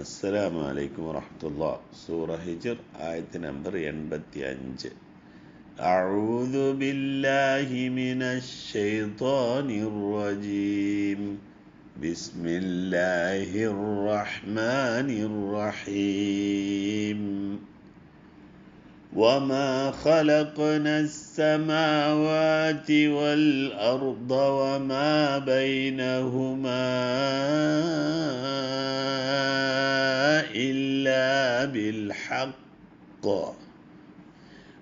അസ്സലാമു അലൈക്കും വറഹ്മത്തുള്ളാഹ്. സൂറ ഹിജ്ർ ആയത്ത് നമ്പർ 85. അഊദു ബില്ലാഹി മിനശ് ശൈത്വാനിർ റജീം. ബിസ്മില്ലാഹിർ റഹ്മാനിർ റഹീം. وما خلقنا السماوات والأرض وما بينهما إلا بالحق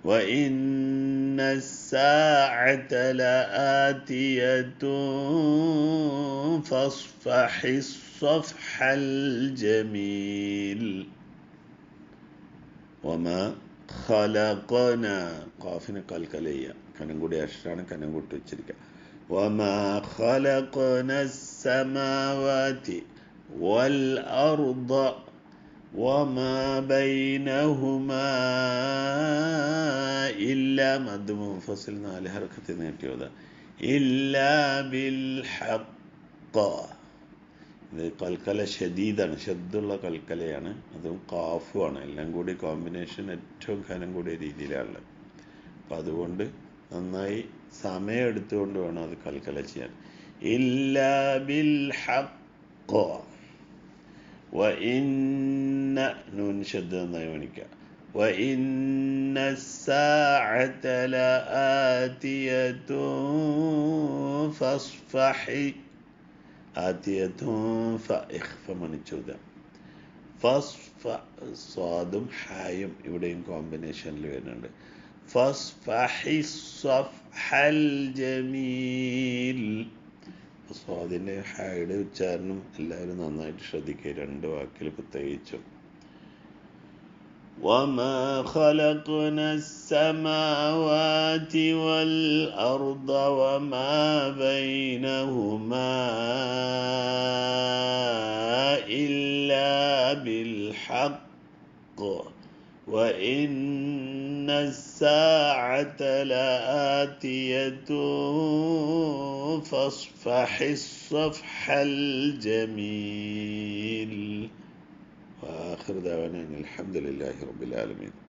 وإن الساعة لآتية فاصفح الصفح الجميل. وما ഖലഖന ഖാഫിനെ കൽക്കലയ്യ കനം കൂടി അക്ഷരാണ്, കനം കൂട്ടി വെച്ചിരിക്കുക. വമാ ഖലഖന السماوات والأرض وما بينهما إلا മദ് മുൻഫസിൽ 4 ഹർക്കത്തിൽ നീട്ടിയതാ. ഇല്ലാ ബിൽ ഹഖ്. ഇത് കൽക്കല ഷദീദാണ്, ഷദ്ദുള്ള കൽക്കലയാണ്, അതും കാഫുമാണ്. എല്ലാം കൂടി കോമ്പിനേഷൻ ഏറ്റവും കനം കൂടിയ രീതിയിലാണുള്ളത്. അപ്പം അതുകൊണ്ട് നന്നായി സമയം എടുത്തുകൊണ്ട് വേണം അത് കൽക്കല ചെയ്യാൻ. ഇല്ലാ ബിൽ ഹഖ് വ ഇന്ന നൂൻ ഷദ്ദ നന്നായി മണിക്കുക. വ ഇന്ന الساعة لآتية فاصفحي സ്വാദും ഹായും ഇവിടെയും കോമ്പിനേഷനിൽ വരുന്നുണ്ട്. സ്വാദിൻ്റെ ഹായുടെ ഉച്ചാരണം എല്ലാവരും നന്നായിട്ട് ശ്രദ്ധിക്കുക, 2 വാക്കിൽ പ്രത്യേകിച്ചും. وما خلقنا السماوات والأرض وما بينهما إلا بالحق وإن الساعة لآتية فاصفح الصفح الجميل. وآخر دعوانا الحمد لله رب العالمين.